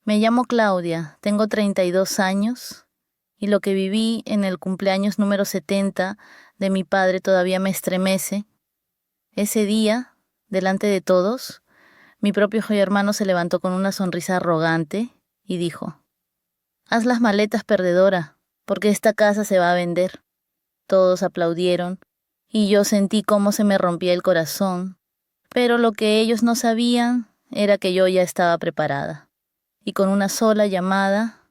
Me llamo Claudia, tengo 32 años y lo que viví en el cumpleaños número 70 de mi padre todavía me estremece. Ese día, delante de todos, mi propio hijo y hermano se levantó con una sonrisa arrogante y dijo: «Haz las maletas, perdedora, porque esta casa se va a vender». Todos aplaudieron y yo sentí cómo se me rompía el corazón, pero lo que ellos no sabían era que yo ya estaba preparada. Y con una sola llamada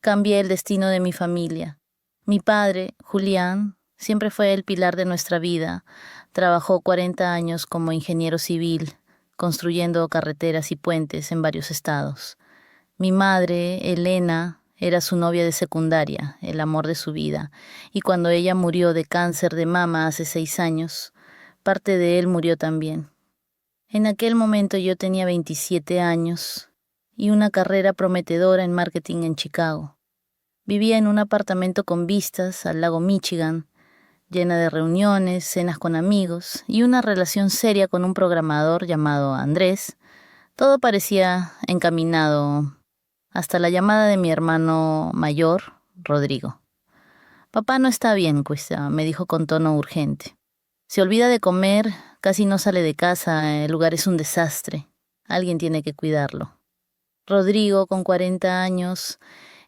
cambié el destino de mi familia. Mi padre, Julián, siempre fue el pilar de nuestra vida. Trabajó 40 años como ingeniero civil, construyendo carreteras y puentes en varios estados. Mi madre, Elena, era su novia de secundaria, el amor de su vida, y cuando ella murió de cáncer de mama hace 6 años, parte de él murió también. En aquel momento yo tenía 27 años y una carrera prometedora en marketing en Chicago. Vivía en un apartamento con vistas al lago Michigan, llena de reuniones, cenas con amigos y una relación seria con un programador llamado Andrés. Todo parecía encaminado hasta la llamada de mi hermano mayor, Rodrigo. «Papá no está bien, Cuesta», me dijo con tono urgente. «Se olvida de comer, casi no sale de casa, el lugar es un desastre. Alguien tiene que cuidarlo». Rodrigo, con 40 años,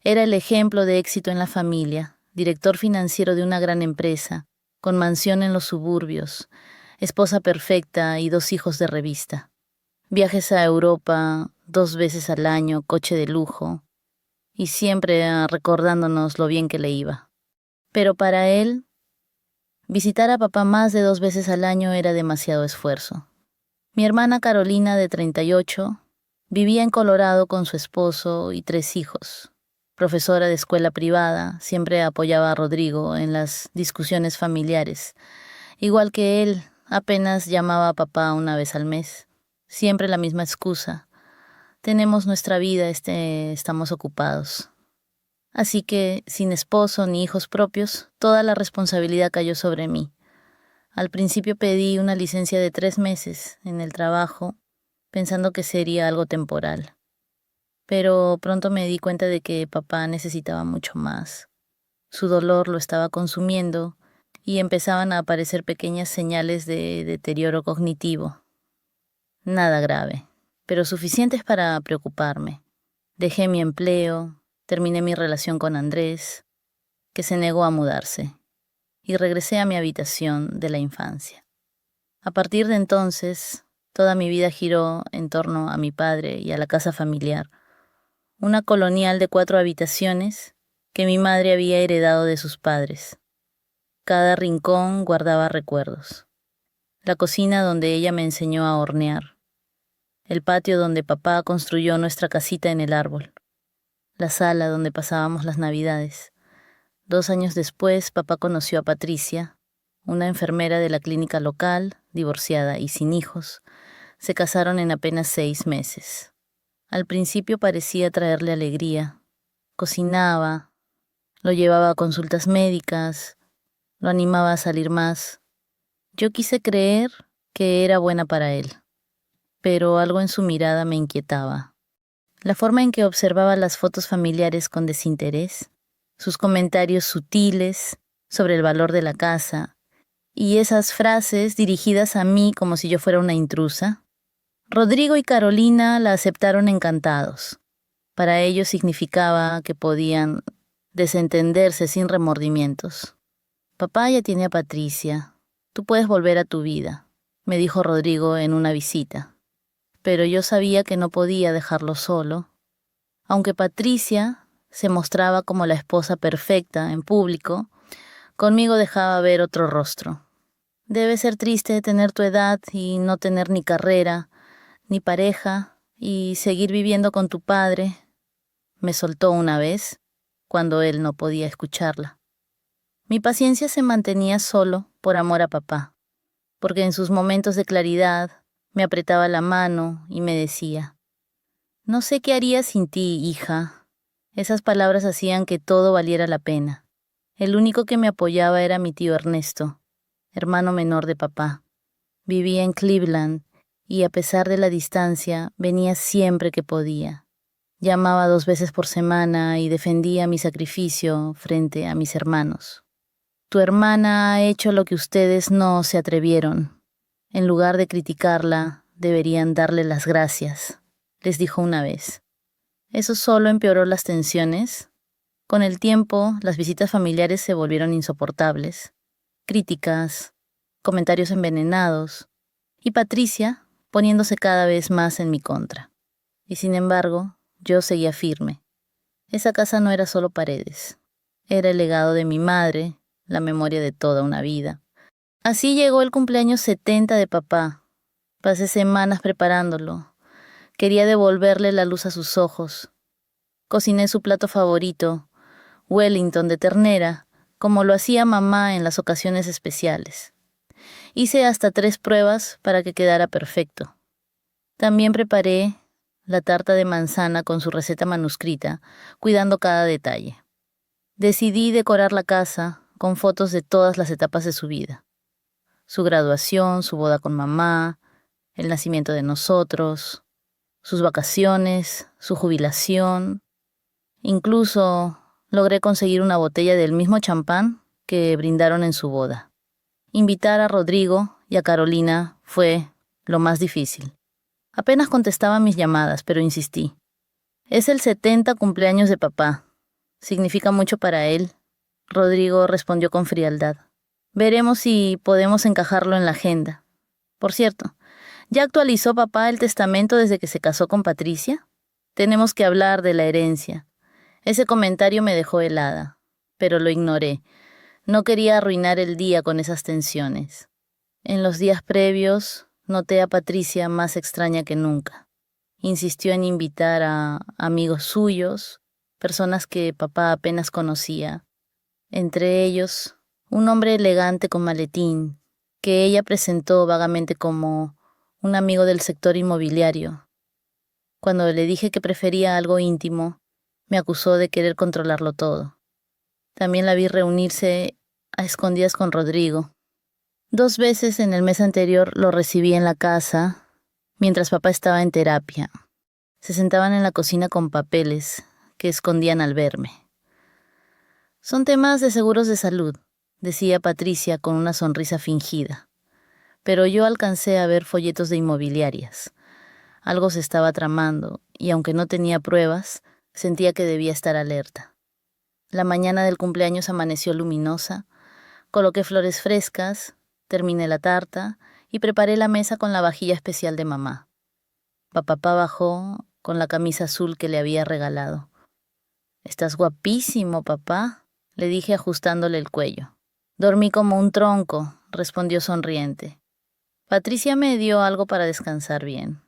era el ejemplo de éxito en la familia, director financiero de una gran empresa, con mansión en los suburbios, esposa perfecta y 2 hijos de revista. Viajes a Europa 2 veces al año, coche de lujo, y siempre recordándonos lo bien que le iba. Pero para él, visitar a papá más de 2 veces al año era demasiado esfuerzo. Mi hermana Carolina, de 38, vivía en Colorado con su esposo y 3 hijos. Profesora de escuela privada, siempre apoyaba a Rodrigo en las discusiones familiares. Igual que él, apenas llamaba a papá una vez al mes. Siempre la misma excusa: tenemos nuestra vida, estamos ocupados. Así que, sin esposo ni hijos propios, toda la responsabilidad cayó sobre mí. Al principio pedí una licencia de 3 meses en el trabajo, pensando que sería algo temporal. Pero pronto me di cuenta de que papá necesitaba mucho más. Su dolor lo estaba consumiendo y empezaban a aparecer pequeñas señales de deterioro cognitivo. Nada grave, pero suficientes para preocuparme. Dejé mi empleo, terminé mi relación con Andrés, que se negó a mudarse, y regresé a mi habitación de la infancia. A partir de entonces, toda mi vida giró en torno a mi padre y a la casa familiar, una colonial de 4 habitaciones que mi madre había heredado de sus padres. Cada rincón guardaba recuerdos. La cocina donde ella me enseñó a hornear. El patio donde papá construyó nuestra casita en el árbol. La sala donde pasábamos las Navidades. 2 años después, papá conoció a Patricia, una enfermera de la clínica local, divorciada y sin hijos. Se casaron en apenas 6 meses. Al principio parecía traerle alegría. Cocinaba, lo llevaba a consultas médicas, lo animaba a salir más. Yo quise creer que era buena para él, pero algo en su mirada me inquietaba. La forma en que observaba las fotos familiares con desinterés, sus comentarios sutiles sobre el valor de la casa y esas frases dirigidas a mí como si yo fuera una intrusa. Rodrigo y Carolina la aceptaron encantados. Para ellos significaba que podían desentenderse sin remordimientos. «Papá ya tiene a Patricia. Tú puedes volver a tu vida», me dijo Rodrigo en una visita. Pero yo sabía que no podía dejarlo solo. Aunque Patricia se mostraba como la esposa perfecta en público, conmigo dejaba ver otro rostro. «Debe ser triste tener tu edad y no tener ni carrera, ni pareja, y seguir viviendo con tu padre», me soltó una vez, cuando él no podía escucharla. Mi paciencia se mantenía solo por amor a papá, porque en sus momentos de claridad me apretaba la mano y me decía: «No sé qué haría sin ti, hija». Esas palabras hacían que todo valiera la pena. El único que me apoyaba era mi tío Ernesto, hermano menor de papá. Vivía en Cleveland y a pesar de la distancia venía siempre que podía. Llamaba 2 veces por semana y defendía mi sacrificio frente a mis hermanos. Tu hermana ha hecho lo que ustedes no se atrevieron. En lugar de criticarla, deberían darle las gracias, les dijo una vez. Eso solo empeoró las tensiones. Con el tiempo, las visitas familiares se volvieron insoportables. Críticas, comentarios envenenados, y Patricia poniéndose cada vez más en mi contra. Y sin embargo, yo seguía firme. Esa casa no era solo paredes. Era el legado de mi madre, la memoria de toda una vida. Así llegó el cumpleaños 70 de papá. Pasé semanas preparándolo. Quería devolverle la luz a sus ojos. Cociné su plato favorito, Wellington de ternera, como lo hacía mamá en las ocasiones especiales. Hice hasta 3 pruebas para que quedara perfecto. También preparé la tarta de manzana con su receta manuscrita, cuidando cada detalle. Decidí decorar la casa con fotos de todas las etapas de su vida. Su graduación, su boda con mamá, el nacimiento de nosotros, sus vacaciones, su jubilación. Incluso logré conseguir una botella del mismo champán que brindaron en su boda. Invitar a Rodrigo y a Carolina fue lo más difícil. Apenas contestaba mis llamadas, pero insistí. Es el 70 cumpleaños de papá. Significa mucho para él. Rodrigo respondió con frialdad. Veremos si podemos encajarlo en la agenda. Por cierto, ¿ya actualizó papá el testamento desde que se casó con Patricia? Tenemos que hablar de la herencia. Ese comentario me dejó helada, pero lo ignoré. No quería arruinar el día con esas tensiones. En los días previos, noté a Patricia más extraña que nunca. Insistió en invitar a amigos suyos, personas que papá apenas conocía. Entre ellos, un hombre elegante con maletín, que ella presentó vagamente como un amigo del sector inmobiliario. Cuando le dije que prefería algo íntimo, me acusó de querer controlarlo todo. También la vi reunirse a escondidas con Rodrigo. 2 veces en el mes anterior lo recibí en la casa, mientras papá estaba en terapia. Se sentaban en la cocina con papeles que escondían al verme. Son temas de seguros de salud, decía Patricia con una sonrisa fingida. Pero yo alcancé a ver folletos de inmobiliarias. Algo se estaba tramando, y aunque no tenía pruebas, sentía que debía estar alerta. La mañana del cumpleaños amaneció luminosa, coloqué flores frescas, terminé la tarta y preparé la mesa con la vajilla especial de mamá. Papá bajó con la camisa azul que le había regalado. «Estás guapísimo, papá», le dije ajustándole el cuello. «Dormí como un tronco», respondió sonriente. Patricia me dio algo para descansar bien.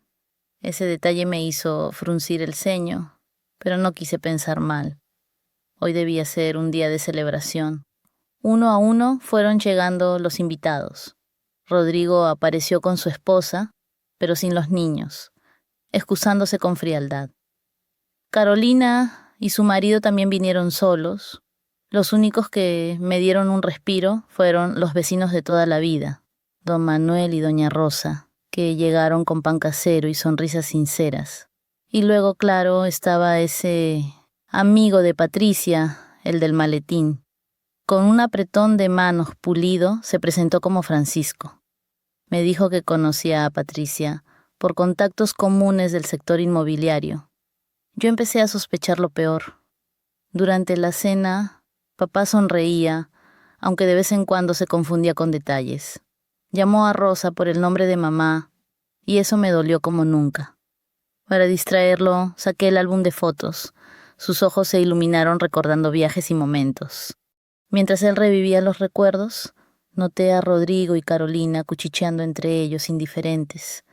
Ese detalle me hizo fruncir el ceño, pero no quise pensar mal. Hoy debía ser un día de celebración. Uno a uno fueron llegando los invitados. Rodrigo apareció con su esposa, pero sin los niños, excusándose con frialdad. Carolina y su marido también vinieron solos. Los únicos que me dieron un respiro fueron los vecinos de toda la vida, don Manuel y doña Rosa, que llegaron con pan casero y sonrisas sinceras. Y luego, claro, estaba ese amigo de Patricia, el del maletín. Con un apretón de manos pulido, se presentó como Francisco. Me dijo que conocía a Patricia por contactos comunes del sector inmobiliario. Yo empecé a sospechar lo peor. Durante la cena, papá sonreía, aunque de vez en cuando se confundía con detalles. Llamó a Rosa por el nombre de mamá, y eso me dolió como nunca. Para distraerlo, saqué el álbum de fotos. Sus ojos se iluminaron recordando viajes y momentos. Mientras él revivía los recuerdos, noté a Rodrigo y Carolina cuchicheando entre ellos, indiferentes.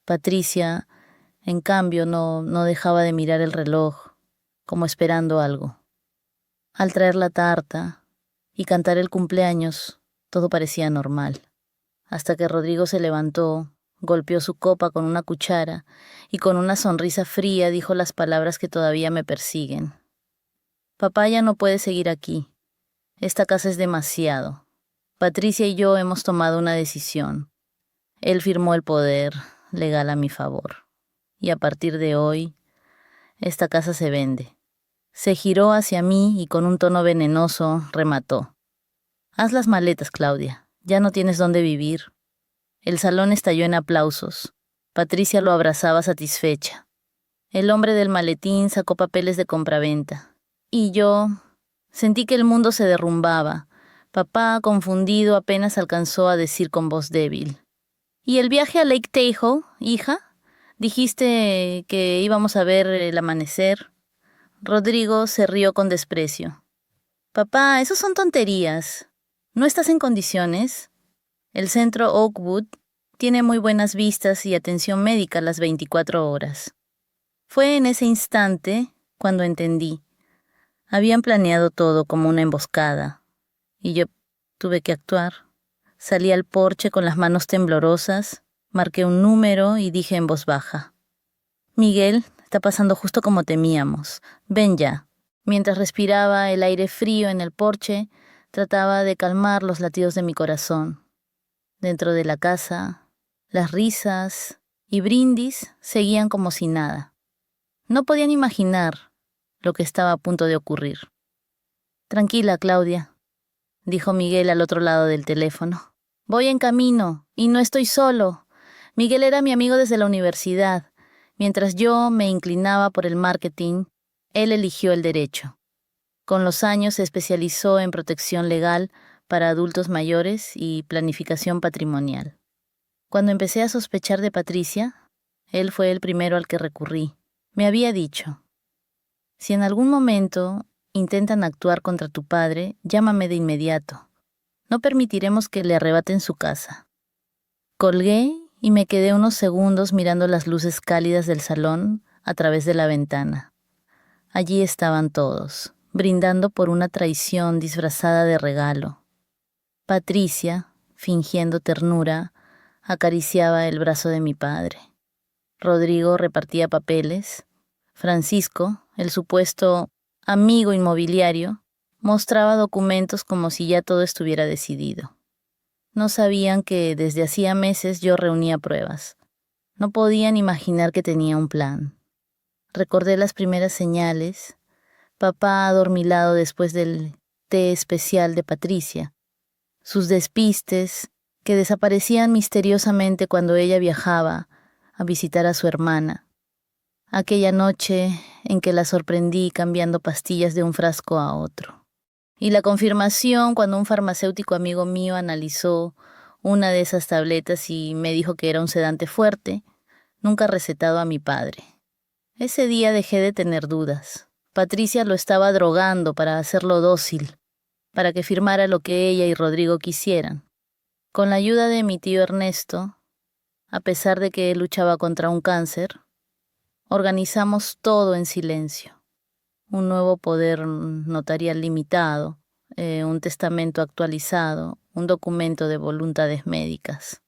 Patricia, en cambio, no dejaba de mirar el reloj, como esperando algo. Al traer la tarta y cantar el cumpleaños, todo parecía normal. Hasta que Rodrigo se levantó, golpeó su copa con una cuchara y con una sonrisa fría dijo las palabras que todavía me persiguen. «Papá ya no puede seguir aquí. Esta casa es demasiado. Patricia y yo hemos tomado una decisión. Él firmó el poder legal a mi favor. Y a partir de hoy, esta casa se vende. Se giró hacia mí y con un tono venenoso remató. Haz las maletas, Claudia. Ya no tienes dónde vivir. El salón estalló en aplausos. Patricia lo abrazaba satisfecha. El hombre del maletín sacó papeles de compraventa. Y yo sentí que el mundo se derrumbaba. Papá, confundido, apenas alcanzó a decir con voz débil. ¿Y el viaje a Lake Tahoe, hija? Dijiste que íbamos a ver el amanecer. Rodrigo se rió con desprecio. Papá, esos son tonterías. ¿No estás en condiciones? El centro Oakwood tiene muy buenas vistas y atención médica las 24 horas. Fue en ese instante cuando entendí. Habían planeado todo como una emboscada, y yo tuve que actuar. Salí al porche con las manos temblorosas, marqué un número y dije en voz baja: Miguel, está pasando justo como temíamos. Ven ya. Mientras respiraba el aire frío en el porche, trataba de calmar los latidos de mi corazón. Dentro de la casa, las risas y brindis seguían como si nada. No podían imaginar lo que estaba a punto de ocurrir. Tranquila, Claudia, dijo Miguel al otro lado del teléfono. Voy en camino y no estoy solo. Miguel era mi amigo desde la universidad. Mientras yo me inclinaba por el marketing, él eligió el derecho. Con los años se especializó en protección legal para adultos mayores y planificación patrimonial. Cuando empecé a sospechar de Patricia, él fue el primero al que recurrí. Me había dicho: si en algún momento intentan actuar contra tu padre, llámame de inmediato. No permitiremos que le arrebaten su casa. Colgué y me quedé unos segundos mirando las luces cálidas del salón a través de la ventana. Allí estaban todos, brindando por una traición disfrazada de regalo. Patricia, fingiendo ternura, acariciaba el brazo de mi padre. Rodrigo repartía papeles. Francisco, el supuesto amigo inmobiliario, mostraba documentos como si ya todo estuviera decidido. No sabían que desde hacía meses yo reunía pruebas. No podían imaginar que tenía un plan. Recordé las primeras señales. Papá adormilado después del té especial de Patricia. Sus despistes, que desaparecían misteriosamente cuando ella viajaba a visitar a su hermana. Aquella noche en que la sorprendí cambiando pastillas de un frasco a otro. Y la confirmación cuando un farmacéutico amigo mío analizó una de esas tabletas y me dijo que era un sedante fuerte, nunca recetado a mi padre. Ese día dejé de tener dudas. Patricia lo estaba drogando para hacerlo dócil, para que firmara lo que ella y Rodrigo quisieran. Con la ayuda de mi tío Ernesto, a pesar de que él luchaba contra un cáncer, organizamos todo en silencio. Un nuevo poder notarial limitado, un testamento actualizado, un documento de voluntades médicas.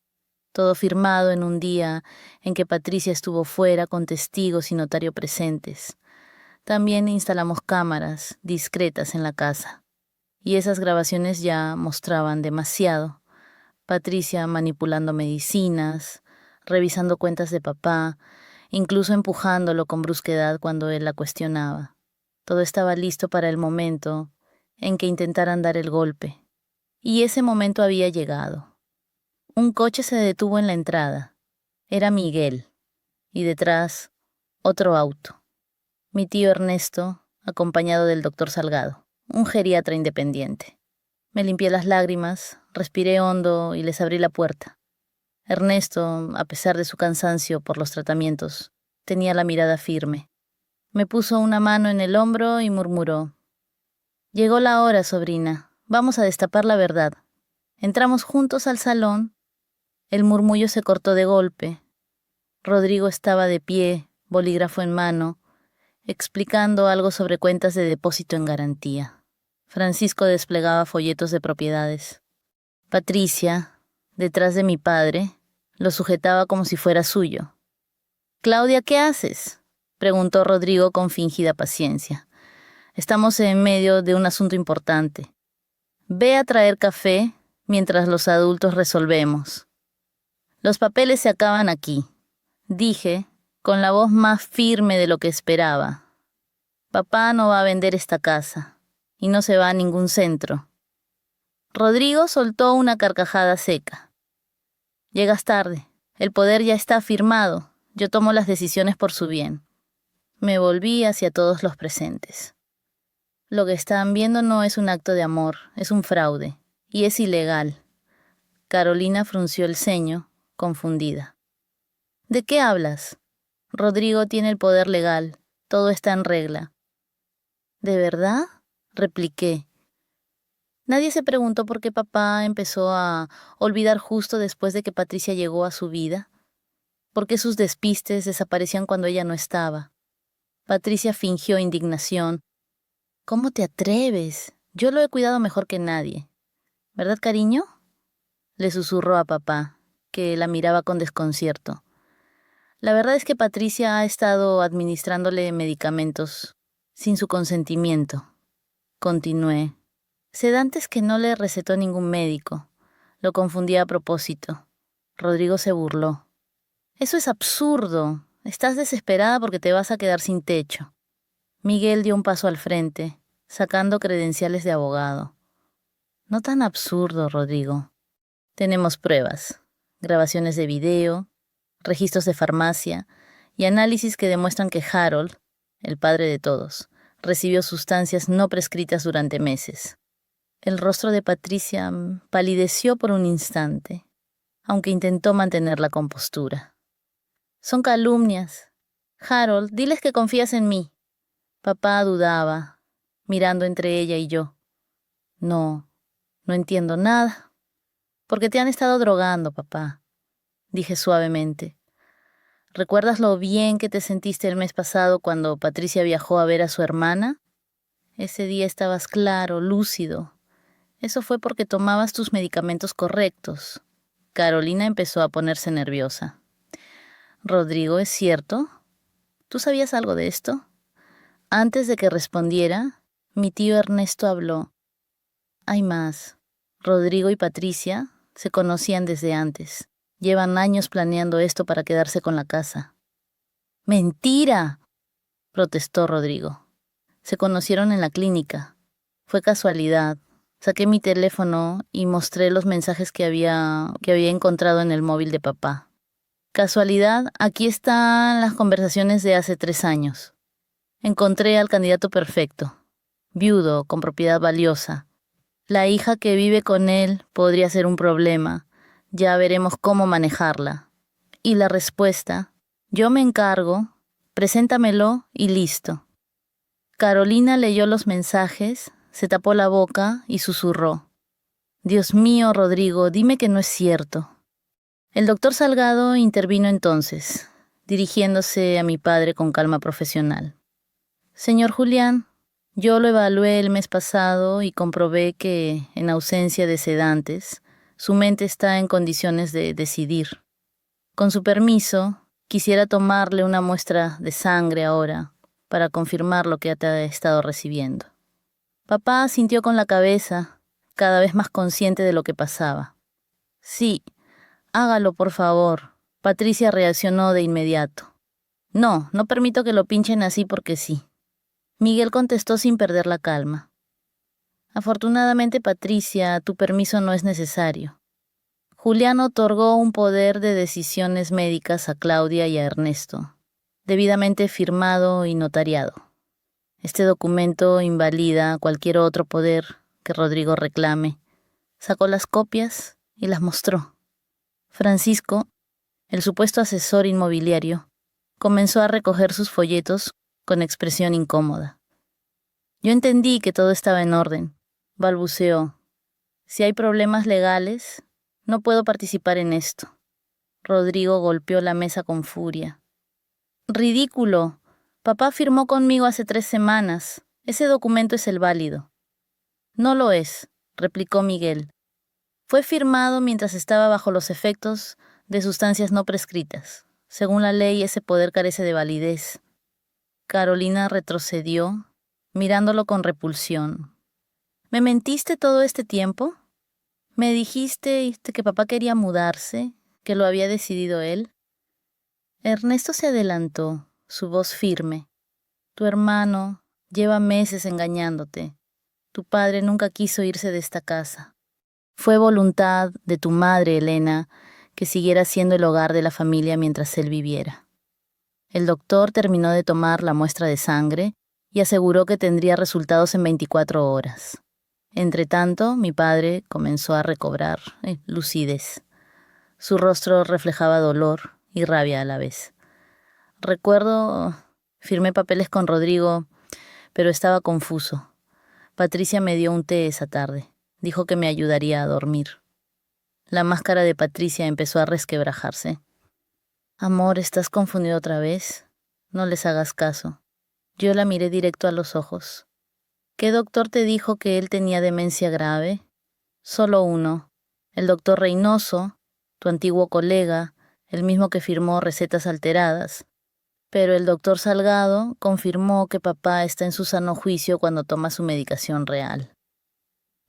Todo firmado en un día en que Patricia estuvo fuera con testigos y notario presentes. También instalamos cámaras discretas en la casa. Y esas grabaciones ya mostraban demasiado. Patricia manipulando medicinas, revisando cuentas de papá, incluso empujándolo con brusquedad cuando él la cuestionaba. Todo estaba listo para el momento en que intentaran dar el golpe. Y ese momento había llegado. Un coche se detuvo en la entrada. Era Miguel. Y detrás, otro auto. Mi tío Ernesto, acompañado del doctor Salgado, un geriatra independiente. Me limpié las lágrimas, respiré hondo y les abrí la puerta. Ernesto, a pesar de su cansancio por los tratamientos, tenía la mirada firme. Me puso una mano en el hombro y murmuró: llegó la hora, sobrina. Vamos a destapar la verdad. Entramos juntos al salón. El murmullo se cortó de golpe. Rodrigo estaba de pie, bolígrafo en mano, explicando algo sobre cuentas de depósito en garantía. Francisco desplegaba folletos de propiedades. Patricia, detrás de mi padre, lo sujetaba como si fuera suyo. «Claudia, ¿qué haces?», preguntó Rodrigo con fingida paciencia. «Estamos en medio de un asunto importante. Ve a traer café mientras los adultos resolvemos». «Los papeles se acaban aquí», dije, con la voz más firme de lo que esperaba. Papá no va a vender esta casa y no se va a ningún centro. Rodrigo soltó una carcajada seca. Llegas tarde. El poder ya está firmado. Yo tomo las decisiones por su bien. Me volví hacia todos los presentes. Lo que están viendo no es un acto de amor, es un fraude. Y es ilegal. Carolina frunció el ceño, confundida. ¿De qué hablas? Rodrigo tiene el poder legal. Todo está en regla. ¿De verdad? Repliqué. Nadie se preguntó por qué papá empezó a olvidar justo después de que Patricia llegó a su vida. ¿Por qué sus despistes desaparecían cuando ella no estaba? Patricia fingió indignación. ¿Cómo te atreves? Yo lo he cuidado mejor que nadie. ¿Verdad, cariño? Le susurró a papá, que la miraba con desconcierto. La verdad es que Patricia ha estado administrándole medicamentos sin su consentimiento. Continué. Sedantes que no le recetó ningún médico. Lo confundía a propósito. Rodrigo se burló. Eso es absurdo. Estás desesperada porque te vas a quedar sin techo. Miguel dio un paso al frente, sacando credenciales de abogado. No tan absurdo, Rodrigo. Tenemos pruebas, grabaciones de video, registros de farmacia y análisis que demuestran que Harold, el padre de todos, recibió sustancias no prescritas durante meses. El rostro de Patricia palideció por un instante, aunque intentó mantener la compostura. Son calumnias. Harold, diles que confías en mí. Papá dudaba, mirando entre ella y yo. No entiendo nada. Porque te han estado drogando, papá, dije suavemente. ¿Recuerdas lo bien que te sentiste el mes pasado cuando Patricia viajó a ver a su hermana? Ese día estabas claro, lúcido. Eso fue porque tomabas tus medicamentos correctos. Carolina empezó a ponerse nerviosa. Rodrigo, ¿es cierto? ¿Tú sabías algo de esto? Antes de que respondiera, mi tío Ernesto habló. Hay más. Rodrigo y Patricia se conocían desde antes. Llevan años planeando esto para quedarse con la casa. ¡Mentira!, protestó Rodrigo. Se conocieron en la clínica. Fue casualidad. Saqué mi teléfono y mostré los mensajes que había encontrado en el móvil de papá. Casualidad, aquí están las conversaciones de hace 3 años. Encontré al candidato perfecto. Viudo, con propiedad valiosa. La hija que vive con él podría ser un problema. Ya veremos cómo manejarla. Y la respuesta, yo me encargo, preséntamelo y listo. Carolina leyó los mensajes, se tapó la boca y susurró. Dios mío, Rodrigo, dime que no es cierto. El doctor Salgado intervino entonces, dirigiéndose a mi padre con calma profesional. Señor Julián, yo lo evalué el mes pasado y comprobé que, en ausencia de sedantes, su mente está en condiciones de decidir. Con su permiso, quisiera tomarle una muestra de sangre ahora para confirmar lo que ha estado recibiendo. Papá asintió con la cabeza, cada vez más consciente de lo que pasaba. Sí, hágalo, por favor. Patricia reaccionó de inmediato. No permito que lo pinchen así porque sí. Miguel contestó sin perder la calma. Afortunadamente, Patricia, tu permiso no es necesario. Julián otorgó un poder de decisiones médicas a Claudia y a Ernesto, debidamente firmado y notariado. Este documento invalida cualquier otro poder que Rodrigo reclame. Sacó las copias y las mostró. Francisco, el supuesto asesor inmobiliario, comenzó a recoger sus folletos con expresión incómoda. Yo entendí que todo estaba en orden. Balbuceó. Si hay problemas legales, no puedo participar en esto. Rodrigo golpeó la mesa con furia. ¡Ridículo! Papá firmó conmigo hace 3 semanas. Ese documento es el válido. No lo es, replicó Miguel. Fue firmado mientras estaba bajo los efectos de sustancias no prescritas. Según la ley, ese poder carece de validez. Carolina retrocedió, mirándolo con repulsión. ¿Me mentiste todo este tiempo? ¿Me dijiste que papá quería mudarse, que lo había decidido él? Ernesto se adelantó, su voz firme. Tu hermano lleva meses engañándote. Tu padre nunca quiso irse de esta casa. Fue voluntad de tu madre, Elena, que siguiera siendo el hogar de la familia mientras él viviera. El doctor terminó de tomar la muestra de sangre y aseguró que tendría resultados en 24 horas. Entretanto, mi padre comenzó a recobrar lucidez. Su rostro reflejaba dolor y rabia a la vez. Recuerdo, firmé papeles con Rodrigo, pero estaba confuso. Patricia me dio un té esa tarde. Dijo que me ayudaría a dormir. La máscara de Patricia empezó a resquebrajarse. Amor, ¿estás confundido otra vez? No les hagas caso. Yo la miré directo a los ojos. ¿Qué doctor te dijo que él tenía demencia grave? Solo uno. El doctor Reynoso, tu antiguo colega, el mismo que firmó recetas alteradas. Pero el doctor Salgado confirmó que papá está en su sano juicio cuando toma su medicación real.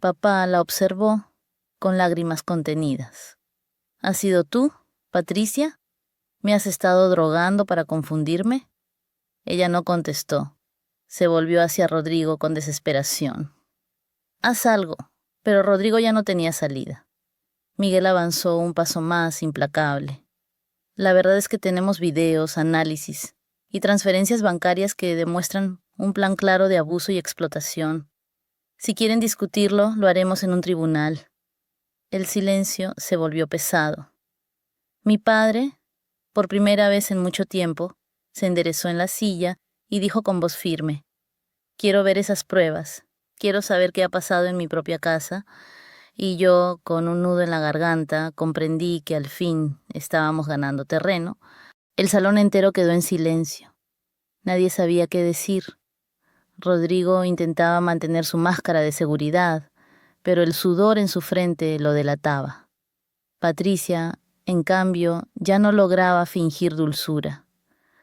Papá la observó con lágrimas contenidas. ¿Has sido tú, Patricia? ¿Me has estado drogando para confundirme? Ella no contestó. Se volvió hacia Rodrigo con desesperación. Haz algo, pero Rodrigo ya no tenía salida. Miguel avanzó un paso más, implacable. La verdad es que tenemos videos, análisis y transferencias bancarias que demuestran un plan claro de abuso y explotación. Si quieren discutirlo, lo haremos en un tribunal. El silencio se volvió pesado. Mi padre, por primera vez en mucho tiempo, se enderezó en la silla y dijo con voz firme: quiero ver esas pruebas, quiero saber qué ha pasado en mi propia casa. Y yo, con un nudo en la garganta, comprendí que al fin estábamos ganando terreno. El salón entero quedó en silencio. Nadie sabía qué decir. Rodrigo intentaba mantener su máscara de seguridad, pero el sudor en su frente lo delataba. Patricia, en cambio, ya no lograba fingir dulzura.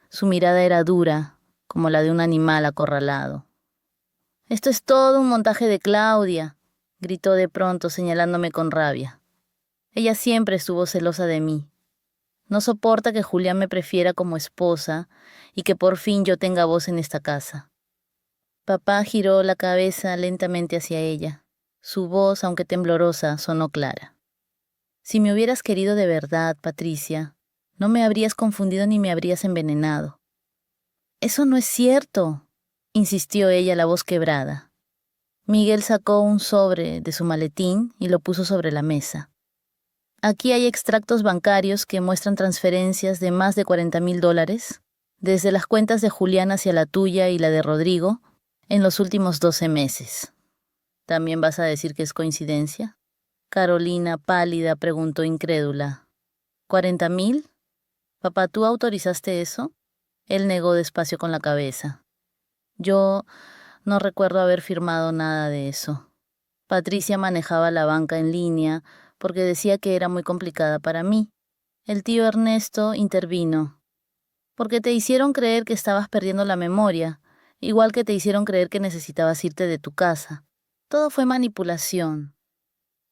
Su mirada era dura, como la de un animal acorralado. «Esto es todo un montaje de Claudia», gritó de pronto, señalándome con rabia. Ella siempre estuvo celosa de mí. No soporta que Julián me prefiera como esposa y que por fin yo tenga voz en esta casa. Papá giró la cabeza lentamente hacia ella. Su voz, aunque temblorosa, sonó clara. Si me hubieras querido de verdad, Patricia, no me habrías confundido ni me habrías envenenado. Eso no es cierto, insistió ella, la voz quebrada. Miguel sacó un sobre de su maletín y lo puso sobre la mesa. Aquí hay extractos bancarios que muestran transferencias de más de $40,000, desde las cuentas de Julián hacia la tuya y la de Rodrigo, en los últimos 12 meses. ¿También vas a decir que es coincidencia? Carolina, pálida, preguntó incrédula. ¿40,000? Papá, ¿tú autorizaste eso? Él negó despacio con la cabeza. Yo no recuerdo haber firmado nada de eso. Patricia manejaba la banca en línea porque decía que era muy complicada para mí. El tío Ernesto intervino. Porque te hicieron creer que estabas perdiendo la memoria, igual que te hicieron creer que necesitabas irte de tu casa. Todo fue manipulación.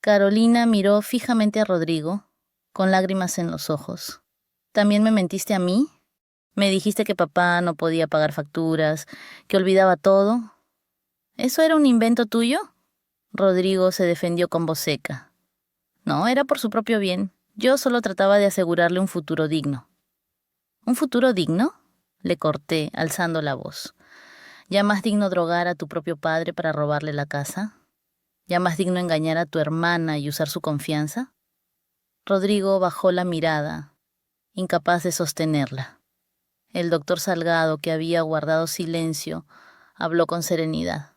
Carolina miró fijamente a Rodrigo, con lágrimas en los ojos. ¿También me mentiste a mí? ¿Me dijiste que papá no podía pagar facturas, que olvidaba todo? ¿Eso era un invento tuyo? Rodrigo se defendió con voz seca. No, era por su propio bien. Yo solo trataba de asegurarle un futuro digno. ¿Un futuro digno? Le corté, alzando la voz. ¿Ya más digno drogar a tu propio padre para robarle la casa? ¿Ya más digno engañar a tu hermana y usar su confianza? Rodrigo bajó la mirada, incapaz de sostenerla. El doctor Salgado, que había guardado silencio, habló con serenidad.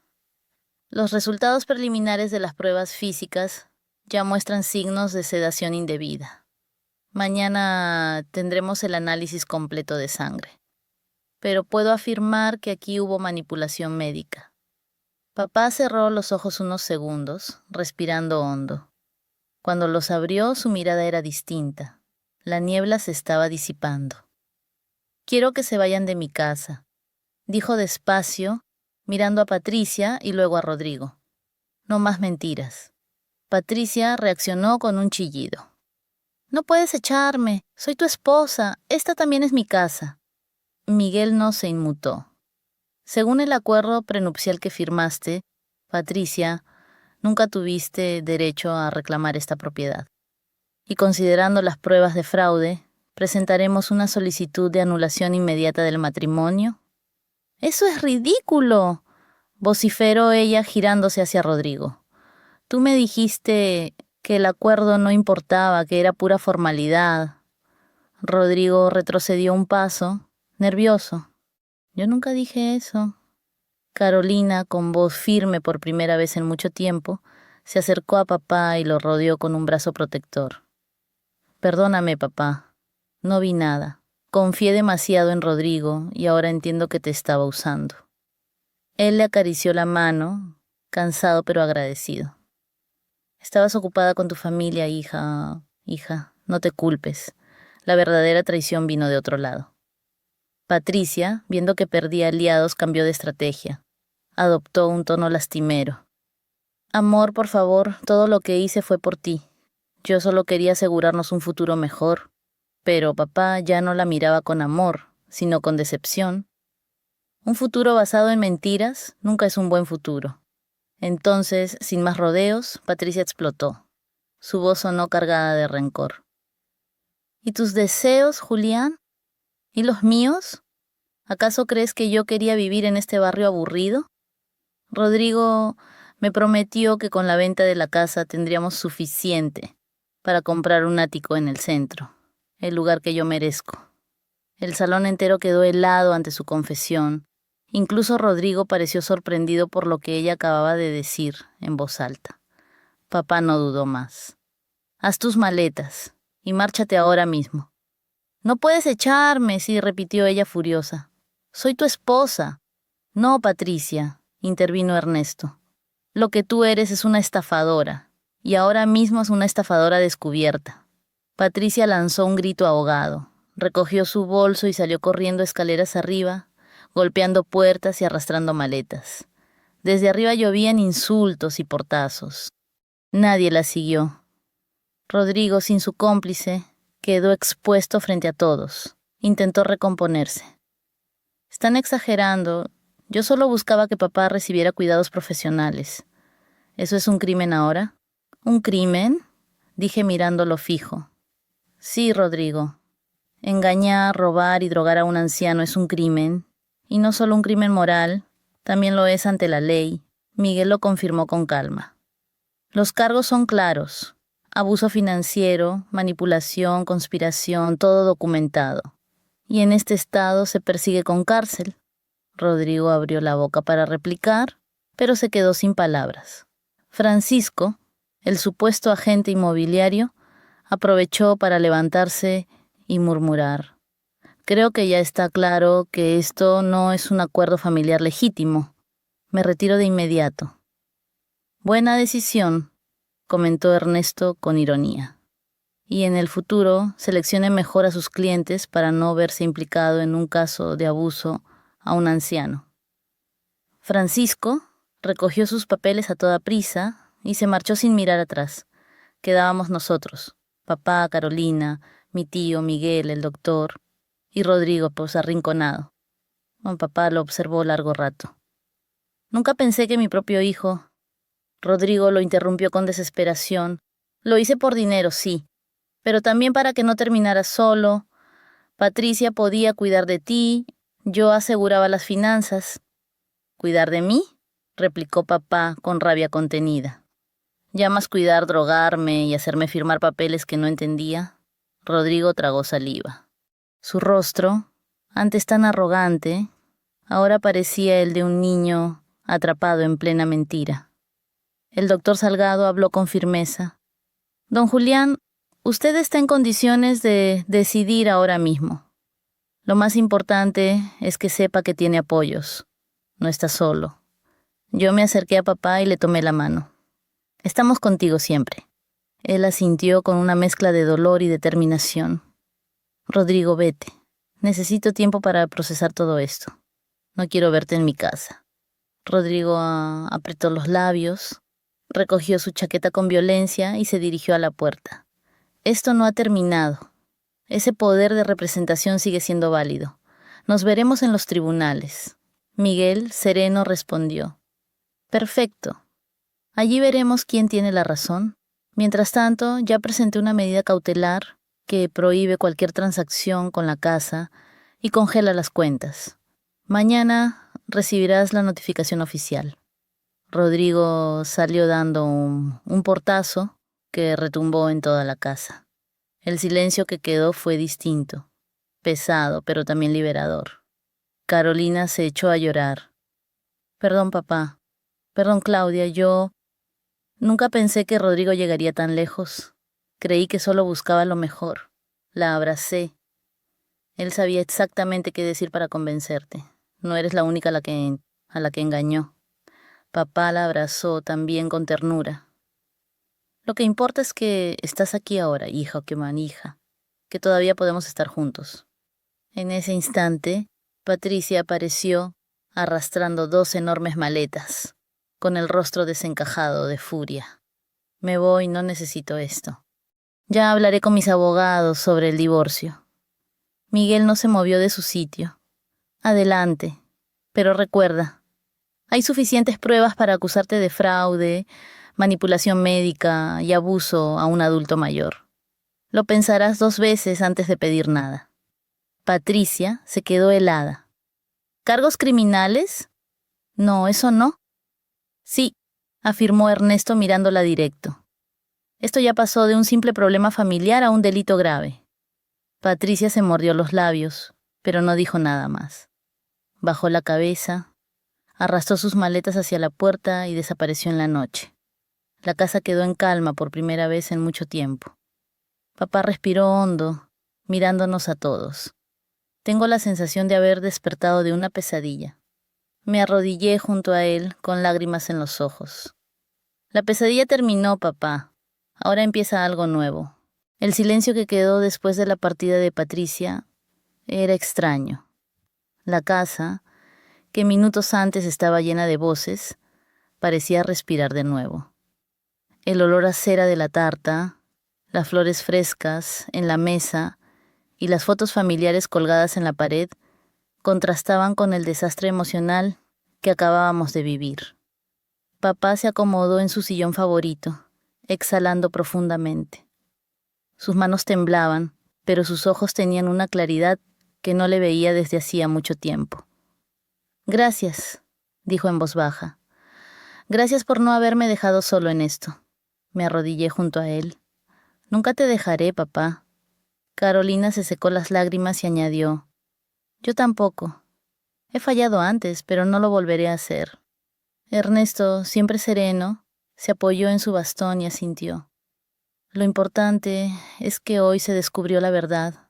Los resultados preliminares de las pruebas físicas ya muestran signos de sedación indebida. Mañana tendremos el análisis completo de sangre. Pero puedo afirmar que aquí hubo manipulación médica. Papá cerró los ojos unos segundos, respirando hondo. Cuando los abrió, su mirada era distinta. La niebla se estaba disipando. Quiero que se vayan de mi casa, dijo despacio, mirando a Patricia y luego a Rodrigo. No más mentiras. Patricia reaccionó con un chillido. No puedes echarme. Soy tu esposa. Esta también es mi casa. Miguel no se inmutó. Según el acuerdo prenupcial que firmaste, Patricia, nunca tuviste derecho a reclamar esta propiedad. Y considerando las pruebas de fraude, presentaremos una solicitud de anulación inmediata del matrimonio. ¡Eso es ridículo!, vociferó ella girándose hacia Rodrigo. Tú me dijiste que el acuerdo no importaba, que era pura formalidad. Rodrigo retrocedió un paso, nervioso. Yo nunca dije eso. Carolina, con voz firme por primera vez en mucho tiempo, se acercó a papá y lo rodeó con un brazo protector. Perdóname, papá. No vi nada. Confié demasiado en Rodrigo y ahora entiendo que te estaba usando. Él le acarició la mano, cansado pero agradecido. Estabas ocupada con tu familia, hija. Hija, no te culpes. La verdadera traición vino de otro lado. Patricia, viendo que perdía aliados, cambió de estrategia. Adoptó un tono lastimero. Amor, por favor, todo lo que hice fue por ti. Yo solo quería asegurarnos un futuro mejor. Pero papá ya no la miraba con amor, sino con decepción. Un futuro basado en mentiras nunca es un buen futuro. Entonces, sin más rodeos, Patricia explotó. Su voz sonó cargada de rencor. ¿Y tus deseos, Julián? ¿Y los míos? ¿Acaso crees que yo quería vivir en este barrio aburrido? Rodrigo me prometió que con la venta de la casa tendríamos suficiente para comprar un ático en el centro, el lugar que yo merezco. El salón entero quedó helado ante su confesión. Incluso Rodrigo pareció sorprendido por lo que ella acababa de decir en voz alta. Papá no dudó más. Haz tus maletas y márchate ahora mismo. No puedes echarme, sí, repitió ella furiosa. Soy tu esposa. No, Patricia, intervino Ernesto. Lo que tú eres es una estafadora, y ahora mismo es una estafadora descubierta. Patricia lanzó un grito ahogado, recogió su bolso y salió corriendo escaleras arriba, golpeando puertas y arrastrando maletas. Desde arriba llovían insultos y portazos. Nadie la siguió. Rodrigo, sin su cómplice, quedó expuesto frente a todos. Intentó recomponerse. Están exagerando. Yo solo buscaba que papá recibiera cuidados profesionales. ¿Eso es un crimen ahora? ¿Un crimen?, dije mirándolo fijo. Sí, Rodrigo. Engañar, robar y drogar a un anciano es un crimen. Y no solo un crimen moral, también lo es ante la ley. Miguel lo confirmó con calma. Los cargos son claros. Abuso financiero, manipulación, conspiración, todo documentado. Y en este estado se persigue con cárcel. Rodrigo abrió la boca para replicar, pero se quedó sin palabras. Francisco, el supuesto agente inmobiliario, aprovechó para levantarse y murmurar. Creo que ya está claro que esto no es un acuerdo familiar legítimo. Me retiro de inmediato. Buena decisión, comentó Ernesto con ironía. Y en el futuro seleccione mejor a sus clientes para no verse implicado en un caso de abuso a un anciano. Francisco recogió sus papeles a toda prisa y se marchó sin mirar atrás. Quedábamos nosotros, papá, Carolina, mi tío, Miguel, el doctor, y Rodrigo, pues arrinconado. Papá lo observó largo rato. Nunca pensé que mi propio hijo... Rodrigo lo interrumpió con desesperación. Lo hice por dinero, sí, pero también para que no terminaras solo. Patricia podía cuidar de ti, yo aseguraba las finanzas. ¿Cuidar de mí?, replicó papá con rabia contenida. ¿Llamas cuidar drogarme y hacerme firmar papeles que no entendía? Rodrigo tragó saliva. Su rostro, antes tan arrogante, ahora parecía el de un niño atrapado en plena mentira. El doctor Salgado habló con firmeza. Don Julián, usted está en condiciones de decidir ahora mismo. Lo más importante es que sepa que tiene apoyos. No está solo. Yo me acerqué a papá y le tomé la mano. Estamos contigo siempre. Él asintió con una mezcla de dolor y determinación. Rodrigo, vete. Necesito tiempo para procesar todo esto. No quiero verte en mi casa. Rodrigo apretó los labios, recogió su chaqueta con violencia y se dirigió a la puerta. Esto no ha terminado. Ese poder de representación sigue siendo válido. Nos veremos en los tribunales. Miguel, sereno, respondió. Perfecto. Allí veremos quién tiene la razón. Mientras tanto, ya presenté una medida cautelar que prohíbe cualquier transacción con la casa y congela las cuentas. Mañana recibirás la notificación oficial. Rodrigo salió dando un portazo que retumbó en toda la casa. El silencio que quedó fue distinto, pesado, pero también liberador. Carolina se echó a llorar. Perdón, papá. Perdón, Claudia, yo nunca pensé que Rodrigo llegaría tan lejos. Creí que solo buscaba lo mejor. La abracé. Él sabía exactamente qué decir para convencerte. No eres la única a la que engañó. Papá la abrazó también con ternura. Lo que importa es que estás aquí ahora, hija o que manija, que todavía podemos estar juntos. En ese instante, Patricia apareció arrastrando 2 enormes maletas, con el rostro desencajado de furia. Me voy, no necesito esto. Ya hablaré con mis abogados sobre el divorcio. Miguel no se movió de su sitio. Adelante, pero recuerda, hay suficientes pruebas para acusarte de fraude, manipulación médica y abuso a un adulto mayor. Lo pensarás 2 veces antes de pedir nada. Patricia se quedó helada. ¿Cargos criminales? No, eso no. Sí, afirmó Ernesto mirándola directo. Esto ya pasó de un simple problema familiar a un delito grave. Patricia se mordió los labios, pero no dijo nada más. Bajó la cabeza, arrastró sus maletas hacia la puerta y desapareció en la noche. La casa quedó en calma por primera vez en mucho tiempo. Papá respiró hondo, mirándonos a todos. Tengo la sensación de haber despertado de una pesadilla. Me arrodillé junto a él con lágrimas en los ojos. La pesadilla terminó, papá. Ahora empieza algo nuevo. El silencio que quedó después de la partida de Patricia era extraño. La casa, que minutos antes estaba llena de voces, parecía respirar de nuevo. El olor a cera de la tarta, las flores frescas en la mesa y las fotos familiares colgadas en la pared contrastaban con el desastre emocional que acabábamos de vivir. Papá se acomodó en su sillón favorito, exhalando profundamente. Sus manos temblaban, pero sus ojos tenían una claridad que no le veía desde hacía mucho tiempo. Gracias, dijo en voz baja. Gracias por no haberme dejado solo en esto. Me arrodillé junto a él. Nunca te dejaré, papá. Carolina se secó las lágrimas y añadió, yo tampoco. He fallado antes, pero no lo volveré a hacer. Ernesto, siempre sereno, se apoyó en su bastón y asintió. Lo importante es que hoy se descubrió la verdad,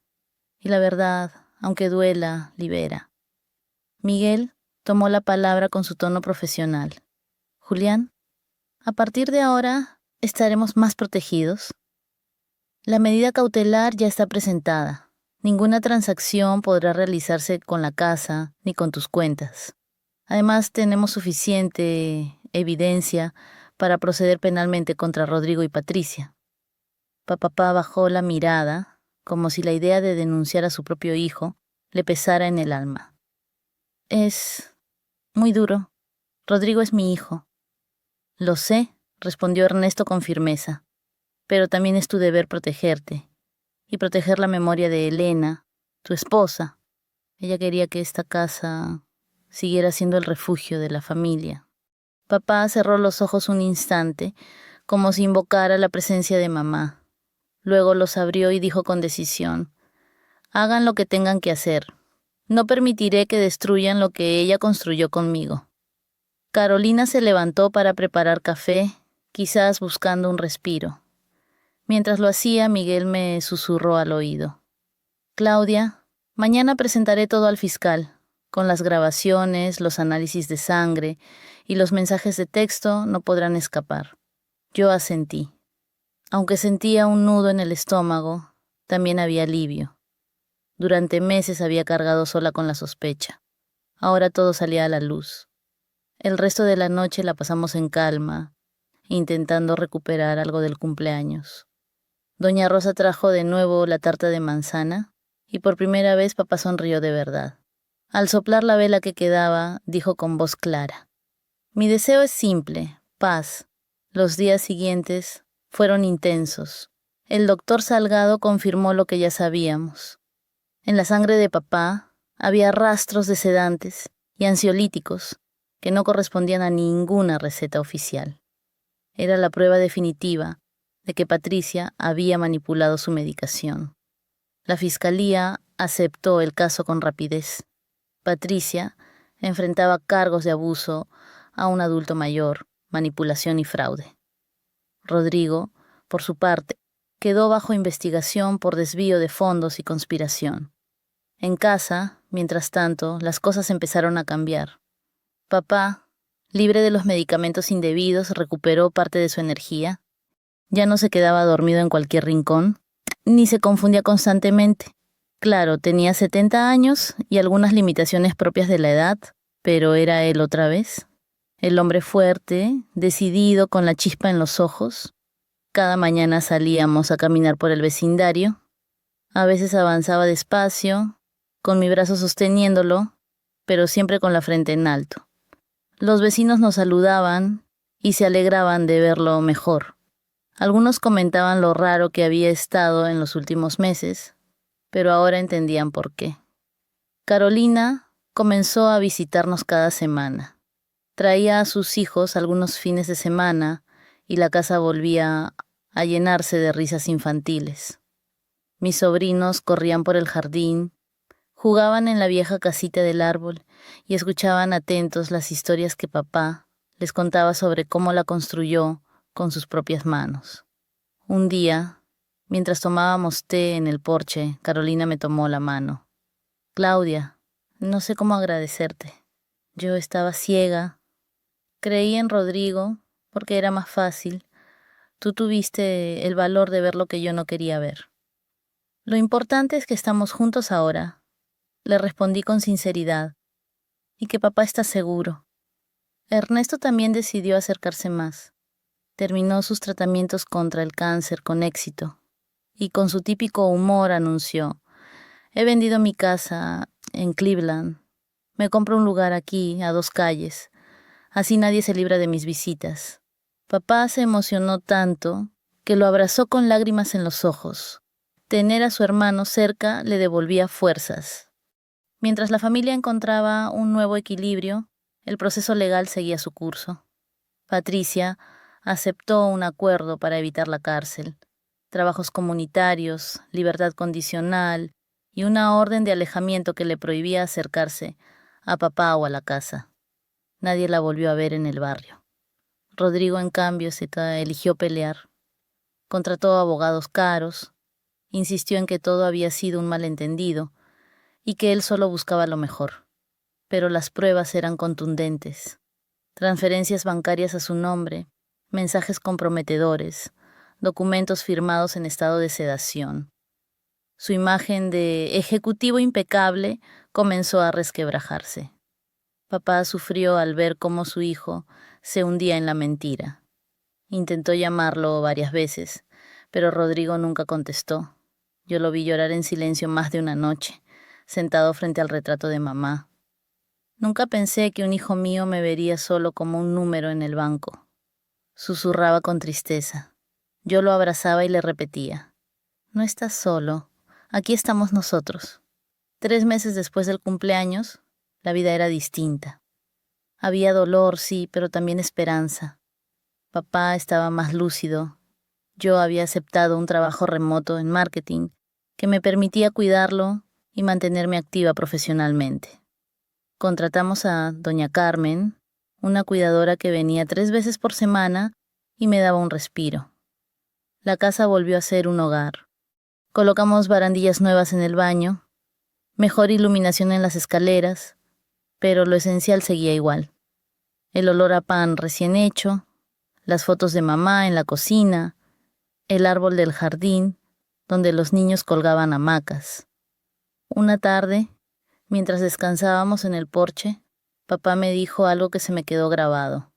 y la verdad, aunque duela, libera. Miguel tomó la palabra con su tono profesional. Julián, a partir de ahora estaremos más protegidos. La medida cautelar ya está presentada. Ninguna transacción podrá realizarse con la casa ni con tus cuentas. Además, tenemos suficiente evidencia para proceder penalmente contra Rodrigo y Patricia. Papá bajó la mirada, como si la idea de denunciar a su propio hijo le pesara en el alma. Es muy duro. Rodrigo es mi hijo. Lo sé, respondió Ernesto con firmeza, pero también es tu deber protegerte y proteger la memoria de Elena, tu esposa. Ella quería que esta casa siguiera siendo el refugio de la familia. Papá cerró los ojos un instante, como si invocara la presencia de mamá. Luego los abrió y dijo con decisión, hagan lo que tengan que hacer. No permitiré que destruyan lo que ella construyó conmigo. Carolina se levantó para preparar café, quizás buscando un respiro. Mientras lo hacía, Miguel me susurró al oído. Claudia, mañana presentaré todo al fiscal. Con las grabaciones, los análisis de sangre y los mensajes de texto no podrán escapar. Yo asentí. Aunque sentía un nudo en el estómago, también había alivio. Durante meses había cargado sola con la sospecha. Ahora todo salía a la luz. El resto de la noche la pasamos en calma, intentando recuperar algo del cumpleaños. Doña Rosa trajo de nuevo la tarta de manzana y por primera vez papá sonrió de verdad. Al soplar la vela que quedaba, dijo con voz clara: «Mi deseo es simple, paz». Los días siguientes fueron intensos. El doctor Salgado confirmó lo que ya sabíamos. En la sangre de papá había rastros de sedantes y ansiolíticos que no correspondían a ninguna receta oficial. Era la prueba definitiva de que Patricia había manipulado su medicación. La fiscalía aceptó el caso con rapidez. Patricia enfrentaba cargos de abuso a un adulto mayor, manipulación y fraude. Rodrigo, por su parte, quedó bajo investigación por desvío de fondos y conspiración. En casa, mientras tanto, las cosas empezaron a cambiar. Papá, libre de los medicamentos indebidos, recuperó parte de su energía. Ya no se quedaba dormido en cualquier rincón, ni se confundía constantemente. Claro, tenía 70 años y algunas limitaciones propias de la edad, pero era él otra vez. El hombre fuerte, decidido, con la chispa en los ojos. Cada mañana salíamos a caminar por el vecindario. A veces avanzaba despacio, con mi brazo sosteniéndolo, pero siempre con la frente en alto. Los vecinos nos saludaban y se alegraban de verlo mejor. Algunos comentaban lo raro que había estado en los últimos meses, pero ahora entendían por qué. Carolina comenzó a visitarnos cada semana. Traía a sus hijos algunos fines de semana y la casa volvía a llenarse de risas infantiles. Mis sobrinos corrían por el jardín, jugaban en la vieja casita del árbol y escuchaban atentos las historias que papá les contaba sobre cómo la construyó con sus propias manos. Un día, mientras tomábamos té en el porche, Carolina me tomó la mano. «Claudia, no sé cómo agradecerte. Yo estaba ciega. Creí en Rodrigo porque era más fácil. Tú tuviste el valor de ver lo que yo no quería ver». «Lo importante es que estamos juntos ahora», le respondí con sinceridad, «y que papá está seguro». Ernesto también decidió acercarse más. Terminó sus tratamientos contra el cáncer con éxito y con su típico humor anunció: «He vendido mi casa en Cleveland. Me compro un lugar aquí, a 2 calles. Así nadie se libra de mis visitas». Papá se emocionó tanto que lo abrazó con lágrimas en los ojos. Tener a su hermano cerca le devolvía fuerzas. Mientras la familia encontraba un nuevo equilibrio, el proceso legal seguía su curso. Patricia aceptó un acuerdo para evitar la cárcel, trabajos comunitarios, libertad condicional y una orden de alejamiento que le prohibía acercarse a papá o a la casa. Nadie la volvió a ver en el barrio. Rodrigo, en cambio, eligió pelear. Contrató abogados caros, insistió en que todo había sido un malentendido y que él solo buscaba lo mejor. Pero las pruebas eran contundentes. Transferencias bancarias a su nombre, mensajes comprometedores, documentos firmados en estado de sedación. Su imagen de ejecutivo impecable comenzó a resquebrajarse. Papá sufrió al ver cómo su hijo se hundía en la mentira. Intentó llamarlo varias veces, pero Rodrigo nunca contestó. Yo lo vi llorar en silencio más de una noche, sentado frente al retrato de mamá. Nunca pensé que un hijo mío me vería solo como un número en el banco. Susurraba con tristeza. Yo lo abrazaba y le repetía: «No estás solo, aquí estamos nosotros». 3 meses después del cumpleaños, la vida era distinta. Había dolor, sí, pero también esperanza. Papá estaba más lúcido. Yo había aceptado un trabajo remoto en marketing que me permitía cuidarlo y mantenerme activa profesionalmente. Contratamos a doña Carmen, una cuidadora que venía 3 veces por semana y me daba un respiro. La casa volvió a ser un hogar. Colocamos barandillas nuevas en el baño, mejor iluminación en las escaleras, pero lo esencial seguía igual. El olor a pan recién hecho, las fotos de mamá en la cocina, el árbol del jardín, donde los niños colgaban hamacas. Una tarde, mientras descansábamos en el porche, papá me dijo algo que se me quedó grabado.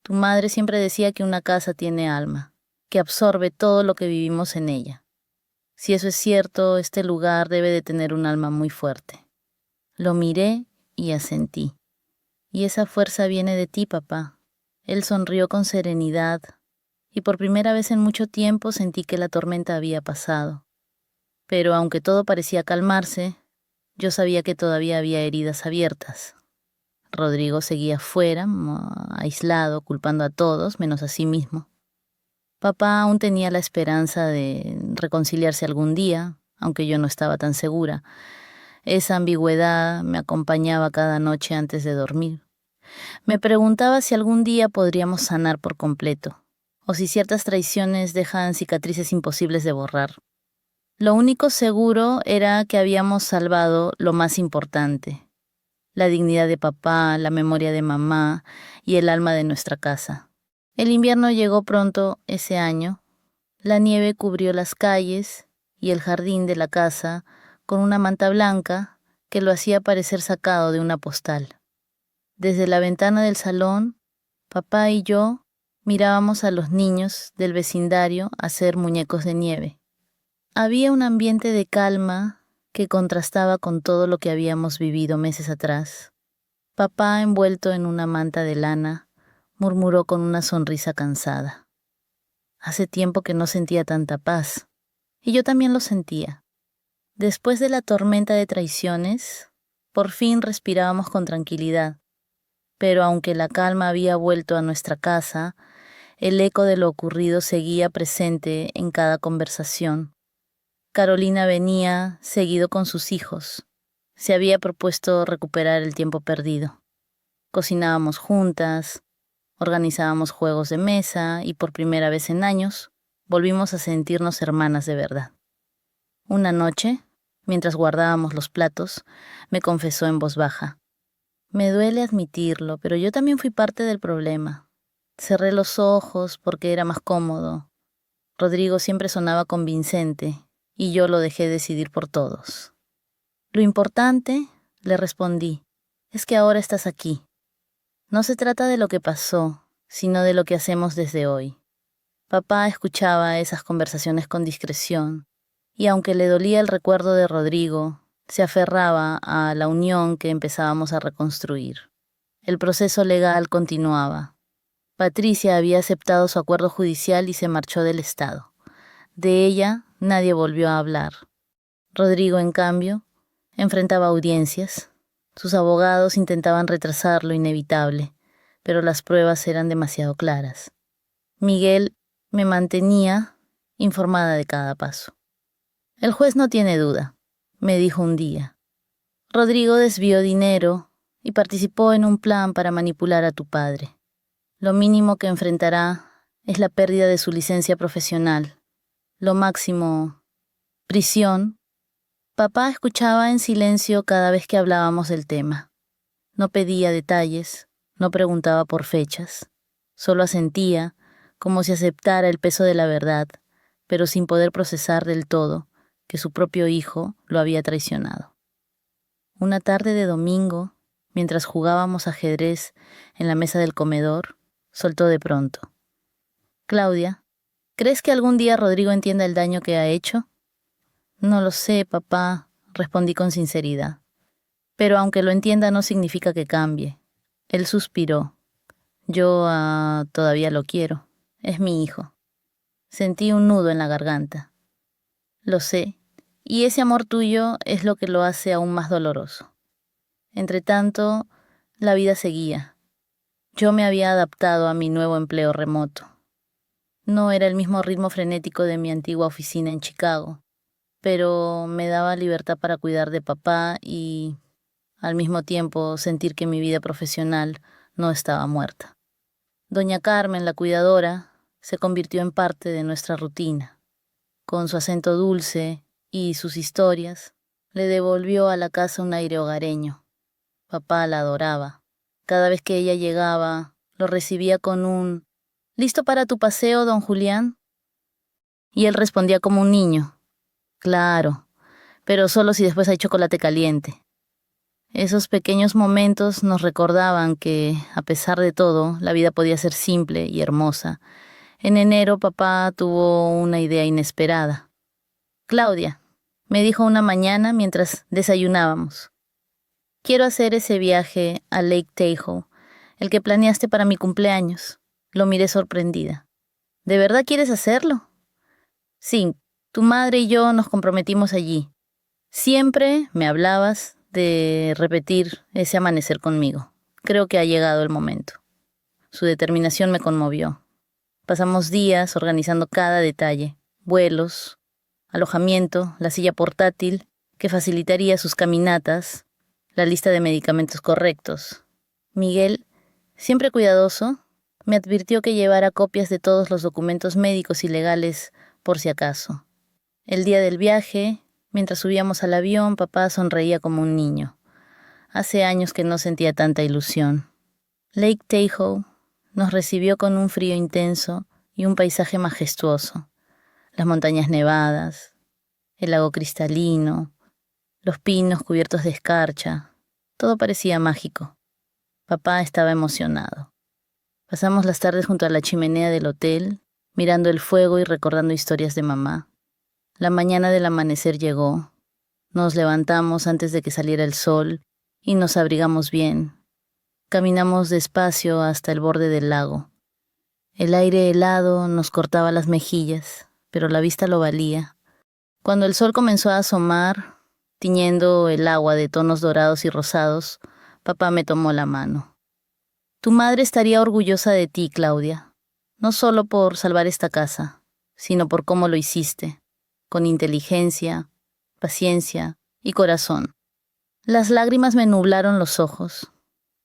«Tu madre siempre decía que una casa tiene alma. que absorbe todo lo que vivimos en ella. Si eso es cierto, este lugar debe de tener un alma muy fuerte. Lo miré y asentí. Y esa fuerza viene de ti, papá. Él sonrió con serenidad, y por primera vez en mucho tiempo sentí que la tormenta había pasado. Pero aunque todo parecía calmarse, yo sabía que todavía había heridas abiertas. Rodrigo seguía fuera, aislado, culpando a todos, menos a sí mismo. Papá aún tenía la esperanza de reconciliarse algún día, aunque yo no estaba tan segura. Esa ambigüedad me acompañaba cada noche antes de dormir. Me preguntaba si algún día podríamos sanar por completo, o si ciertas traiciones dejan cicatrices imposibles de borrar. Lo único seguro era que habíamos salvado lo más importante: la dignidad de papá, la memoria de mamá y el alma de nuestra casa. El invierno llegó pronto ese año. La nieve cubrió las calles y el jardín de la casa con una manta blanca que lo hacía parecer sacado de una postal. Desde la ventana del salón, papá y yo mirábamos a los niños del vecindario hacer muñecos de nieve. Había un ambiente de calma que contrastaba con todo lo que habíamos vivido meses atrás. Papá, envuelto en una manta de lana, murmuró con una sonrisa cansada: hace tiempo que no sentía tanta paz, y yo también lo sentía. Después de la tormenta de traiciones, por fin respirábamos con tranquilidad, pero aunque la calma había vuelto a nuestra casa, el eco de lo ocurrido seguía presente en cada conversación. Carolina venía seguido con sus hijos. Se había propuesto recuperar el tiempo perdido. Cocinábamos juntas, organizábamos juegos de mesa y por primera vez en años volvimos a sentirnos hermanas de verdad. Una noche, mientras guardábamos los platos, me confesó en voz baja: me duele admitirlo, pero yo también fui parte del problema. Cerré los ojos porque era más cómodo. Rodrigo siempre sonaba convincente y yo lo dejé decidir por todos. Lo importante, le respondí, es que ahora estás aquí. No se trata de lo que pasó, sino de lo que hacemos desde hoy. Papá escuchaba esas conversaciones con discreción, y aunque le dolía el recuerdo de Rodrigo, se aferraba a la unión que empezábamos a reconstruir. El proceso legal continuaba. Patricia había aceptado su acuerdo judicial y se marchó del estado. De ella nadie volvió a hablar. Rodrigo, en cambio, enfrentaba audiencias. Sus abogados intentaban retrasar lo inevitable, pero las pruebas eran demasiado claras. Miguel me mantenía informada de cada paso. El juez no tiene duda, me dijo un día. Rodrigo desvió dinero y participó en un plan para manipular a tu padre. Lo mínimo que enfrentará es la pérdida de su licencia profesional. Lo máximo, prisión. Papá escuchaba en silencio cada vez que hablábamos del tema. No pedía detalles, no preguntaba por fechas. Solo asentía, como si aceptara el peso de la verdad, pero sin poder procesar del todo que su propio hijo lo había traicionado. Una tarde de domingo, mientras jugábamos ajedrez en la mesa del comedor, soltó de pronto: Claudia, ¿crees que algún día Rodrigo entienda el daño que ha hecho? No lo sé, papá, respondí con sinceridad. Pero aunque lo entienda no significa que cambie. Él suspiró. Yo todavía lo quiero. Es mi hijo. Sentí un nudo en la garganta. Lo sé, y ese amor tuyo es lo que lo hace aún más doloroso. Entretanto, la vida seguía. Yo me había adaptado a mi nuevo empleo remoto. No era el mismo ritmo frenético de mi antigua oficina en Chicago, pero me daba libertad para cuidar de papá y, al mismo tiempo, sentir que mi vida profesional no estaba muerta. Doña Carmen, la cuidadora, se convirtió en parte de nuestra rutina. Con su acento dulce y sus historias, le devolvió a la casa un aire hogareño. Papá la adoraba. Cada vez que ella llegaba, lo recibía con un «¿Listo para tu paseo, don Julián?» Y él respondía como un niño: «Claro, pero solo si después hay chocolate caliente». Esos pequeños momentos nos recordaban que, a pesar de todo, la vida podía ser simple y hermosa En enero papá tuvo una idea inesperada. Claudia, me dijo una mañana mientras desayunábamos. Quiero hacer ese viaje a Lake Tahoe, el que planeaste para mi cumpleaños. Lo miré sorprendida. ¿De verdad quieres hacerlo? Sí, tu madre y yo nos comprometimos allí. Siempre me hablabas de repetir ese amanecer conmigo. Creo que ha llegado el momento. Su determinación me conmovió. Pasamos días organizando cada detalle: vuelos, alojamiento, la silla portátil que facilitaría sus caminatas, la lista de medicamentos correctos. Miguel, siempre cuidadoso, me advirtió que llevara copias de todos los documentos médicos y legales por si acaso. El día del viaje, mientras subíamos al avión, papá sonreía como un niño. Hace años que no sentía tanta ilusión. Lake Tahoe nos recibió con un frío intenso y un paisaje majestuoso. Las montañas nevadas, el lago cristalino, los pinos cubiertos de escarcha. Todo parecía mágico. Papá estaba emocionado. Pasamos las tardes junto a la chimenea del hotel, mirando el fuego y recordando historias de mamá. La mañana del amanecer llegó. Nos levantamos antes de que saliera el sol y nos abrigamos bien. Caminamos despacio hasta el borde del lago. El aire helado nos cortaba las mejillas, pero la vista lo valía. Cuando el sol comenzó a asomar, tiñendo el agua de tonos dorados y rosados, papá me tomó la mano. Tu madre estaría orgullosa de ti, Claudia, no solo por salvar esta casa, sino por cómo lo hiciste, con inteligencia, paciencia y corazón. Las lágrimas me nublaron los ojos.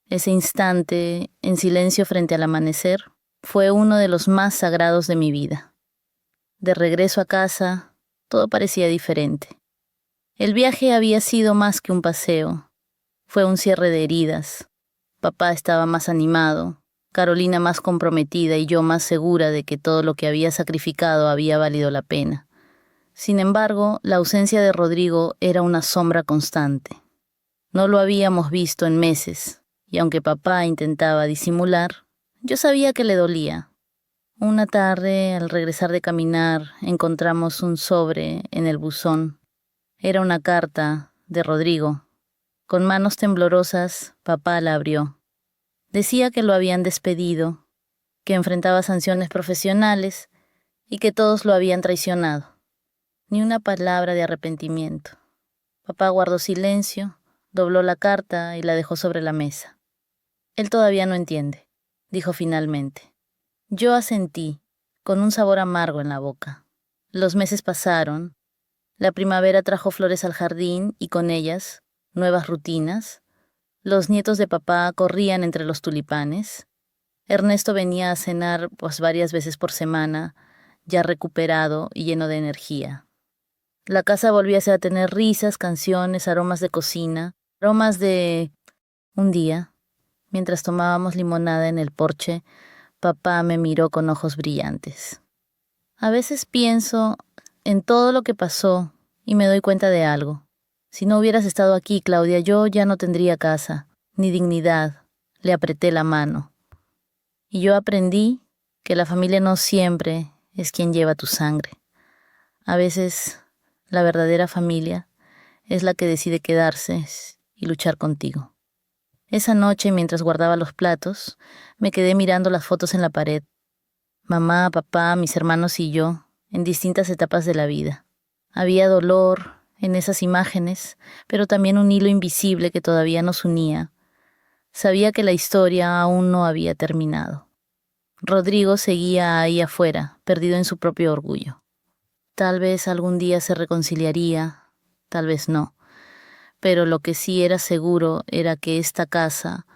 Ese instante, en silencio frente al amanecer, fue uno de los más sagrados de mi vida. De regreso a casa, todo parecía diferente. El viaje había sido más que un paseo. Fue un cierre de heridas. Papá estaba más animado, Carolina más comprometida y yo más segura de que todo lo que había sacrificado había valido la pena. Sin embargo, la ausencia de Rodrigo era una sombra constante. No lo habíamos visto en meses, y aunque papá intentaba disimular, yo sabía que le dolía. Una tarde, al regresar de caminar, encontramos un sobre en el buzón. Era una carta de Rodrigo. Con manos temblorosas, papá la abrió. Decía que lo habían despedido, que enfrentaba sanciones profesionales y que todos lo habían traicionado. Ni una palabra de arrepentimiento. Papá guardó silencio, dobló la carta y la dejó sobre la mesa. Él todavía no entiende, dijo finalmente. Yo asentí, con un sabor amargo en la boca. Los meses pasaron. La primavera trajo flores al jardín y con ellas nuevas rutinas. Los nietos de papá corrían entre los tulipanes. Ernesto venía a cenar varias veces por semana, ya recuperado y lleno de energía. La casa volviese a tener risas, canciones, aromas de cocina, aromas de... Un día, mientras tomábamos limonada en el porche, papá me miró con ojos brillantes. A veces pienso en todo lo que pasó y me doy cuenta de algo. Si no hubieras estado aquí, Claudia, yo ya no tendría casa, ni dignidad. Le apreté la mano. Y yo aprendí que la familia no siempre es quien lleva tu sangre. A veces la verdadera familia es la que decide quedarse y luchar contigo. Esa noche, mientras guardaba los platos, me quedé mirando las fotos en la pared. Mamá, papá, mis hermanos y yo, en distintas etapas de la vida. Había dolor en esas imágenes, pero también un hilo invisible que todavía nos unía. Sabía que la historia aún no había terminado. Rodrigo seguía ahí afuera, perdido en su propio orgullo. Tal vez algún día se reconciliaría, tal vez no. Pero lo que sí era seguro era que esta casa,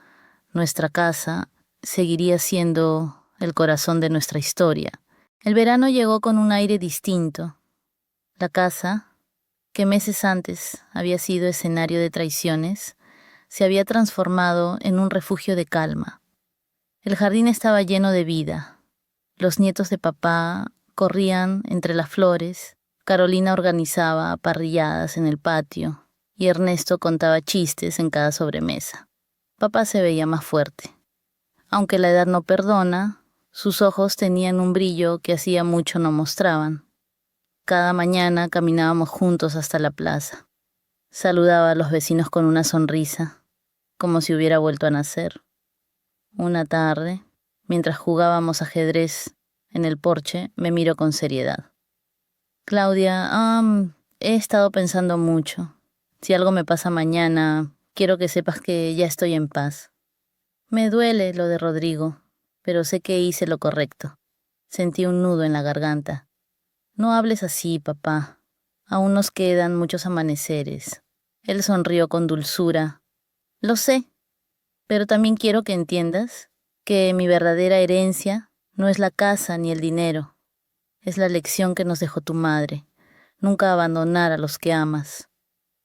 nuestra casa, seguiría siendo el corazón de nuestra historia. El verano llegó con un aire distinto. La casa, que meses antes había sido escenario de traiciones, se había transformado en un refugio de calma. El jardín estaba lleno de vida. Los nietos de papá corrían entre las flores, Carolina organizaba parrilladas en el patio y Ernesto contaba chistes en cada sobremesa. Papá se veía más fuerte. Aunque la edad no perdona, Sus ojos tenían un brillo que hacía mucho no mostraban. Cada mañana caminábamos juntos hasta la plaza. Saludaba a los vecinos con una sonrisa, como si hubiera vuelto a nacer. Una tarde, mientras jugábamos ajedrez en el porche, me miró con seriedad. Claudia, he estado pensando mucho. Si algo me pasa mañana, quiero que sepas que ya estoy en paz. Me duele lo de Rodrigo, pero sé que hice lo correcto. Sentí un nudo en la garganta. No hables así, papá. Aún nos quedan muchos amaneceres. Él sonrió con dulzura. Lo sé, pero también quiero que entiendas que mi verdadera herencia no es la casa ni el dinero. Es la lección que nos dejó tu madre. Nunca abandonar a los que amas,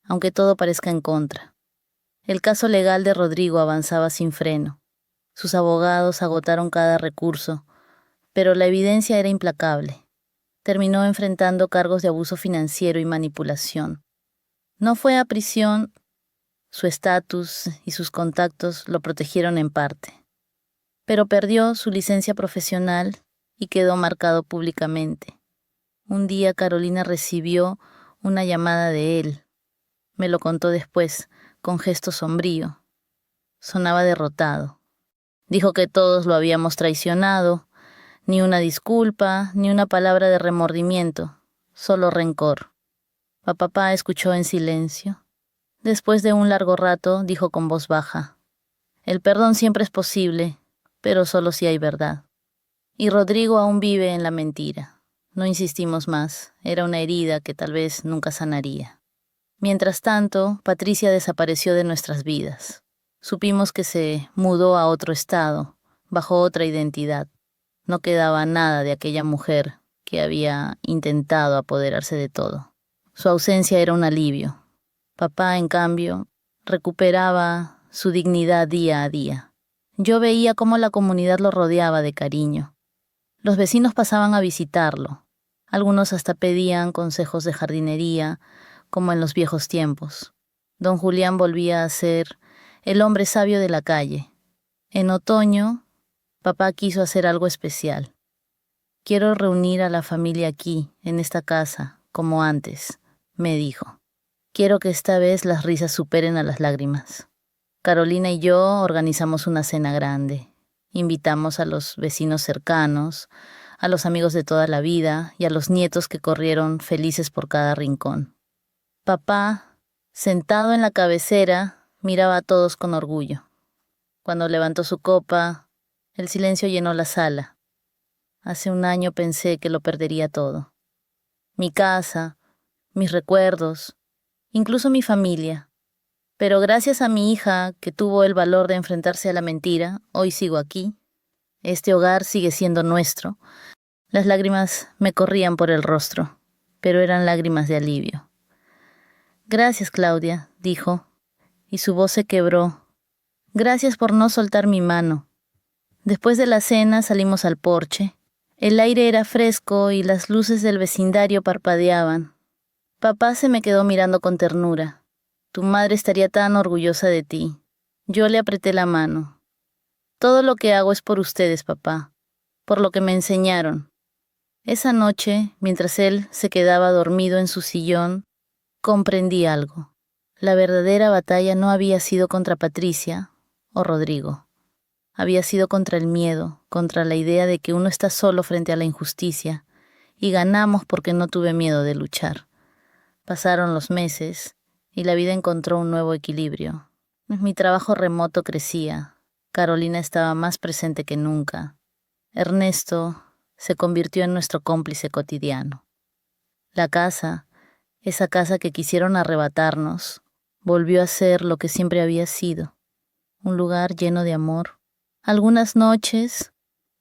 aunque todo parezca en contra. El caso legal de Rodrigo avanzaba sin freno. Sus abogados agotaron cada recurso, pero la evidencia era implacable. Terminó enfrentando cargos de abuso financiero y manipulación. No fue a prisión, su estatus y sus contactos lo protegieron en parte, pero perdió su licencia profesional y quedó marcado públicamente. Un día Carolina recibió una llamada de él. Me lo contó después, con gesto sombrío. Sonaba derrotado. Dijo que todos lo habíamos traicionado, ni una disculpa, ni una palabra de remordimiento, solo rencor. Papá escuchó en silencio. Después de un largo rato, dijo con voz baja: el perdón siempre es posible, pero solo si hay verdad. Y Rodrigo aún vive en la mentira. No insistimos más, era una herida que tal vez nunca sanaría. Mientras tanto, Patricia desapareció de nuestras vidas. Supimos que se mudó a otro estado, bajo otra identidad. No quedaba nada de aquella mujer que había intentado apoderarse de todo. Su ausencia era un alivio. Papá, en cambio, recuperaba su dignidad día a día. Yo veía cómo la comunidad lo rodeaba de cariño. Los vecinos pasaban a visitarlo. Algunos hasta pedían consejos de jardinería, como en los viejos tiempos. Don Julián volvía a ser el hombre sabio de la calle. En otoño, papá quiso hacer algo especial. Quiero reunir a la familia aquí, en esta casa, como antes, me dijo. Quiero que esta vez las risas superen a las lágrimas. Carolina y yo organizamos una cena grande. Invitamos a los vecinos cercanos, a los amigos de toda la vida y a los nietos que corrieron felices por cada rincón. Papá, sentado en la cabecera, miraba a todos con orgullo. Cuando levantó su copa, el silencio llenó la sala. Hace un año pensé que lo perdería todo. Mi casa, mis recuerdos, incluso mi familia. Pero gracias a mi hija, que tuvo el valor de enfrentarse a la mentira, hoy sigo aquí. Este hogar sigue siendo nuestro. Las lágrimas me corrían por el rostro, pero eran lágrimas de alivio. Gracias, Claudia, dijo, y su voz se quebró. Gracias por no soltar mi mano. Después de la cena salimos al porche. El aire era fresco y las luces del vecindario parpadeaban. Papá se me quedó mirando con ternura. Tu madre estaría tan orgullosa de ti. Yo le apreté la mano. Todo lo que hago es por ustedes, papá, por lo que me enseñaron. Esa noche, mientras él se quedaba dormido en su sillón, comprendí algo. La verdadera batalla no había sido contra Patricia o Rodrigo. Había sido contra el miedo, contra la idea de que uno está solo frente a la injusticia, y ganamos porque no tuve miedo de luchar. Pasaron los meses, y la vida encontró un nuevo equilibrio. Mi trabajo remoto crecía. Carolina estaba más presente que nunca. Ernesto se convirtió en nuestro cómplice cotidiano. La casa, esa casa que quisieron arrebatarnos, volvió a ser lo que siempre había sido, un lugar lleno de amor. Algunas noches,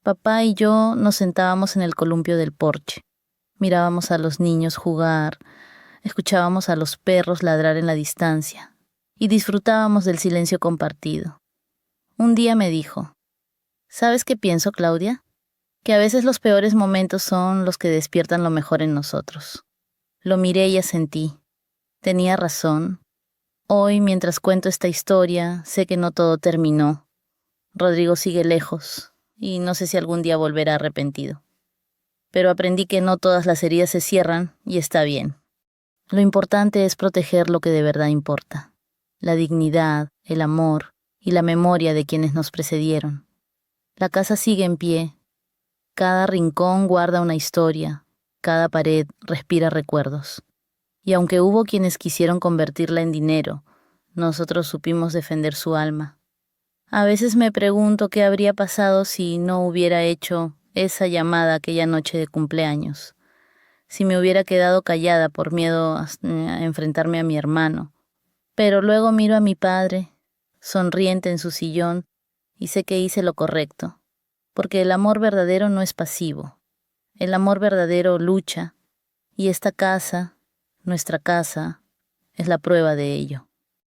papá y yo nos sentábamos en el columpio del porche. Mirábamos a los niños jugar, escuchábamos a los perros ladrar en la distancia y disfrutábamos del silencio compartido. Un día me dijo: ¿sabes qué pienso, Claudia? Que a veces los peores momentos son los que despiertan lo mejor en nosotros. Lo miré y asentí. Tenía razón. Hoy, mientras cuento esta historia, sé que no todo terminó. Rodrigo sigue lejos y no sé si algún día volverá arrepentido. Pero aprendí que no todas las heridas se cierran y está bien. Lo importante es proteger lo que de verdad importa: la dignidad, el amor y la memoria de quienes nos precedieron. La casa sigue en pie. Cada rincón guarda una historia, cada pared respira recuerdos. Y aunque hubo quienes quisieron convertirla en dinero, nosotros supimos defender su alma. A veces me pregunto qué habría pasado si no hubiera hecho esa llamada aquella noche de cumpleaños, si me hubiera quedado callada por miedo a enfrentarme a mi hermano. Pero luego miro a mi padre, sonriente en su sillón, y sé que hice lo correcto, porque el amor verdadero no es pasivo. El amor verdadero lucha, y esta casa, nuestra casa, es la prueba de ello.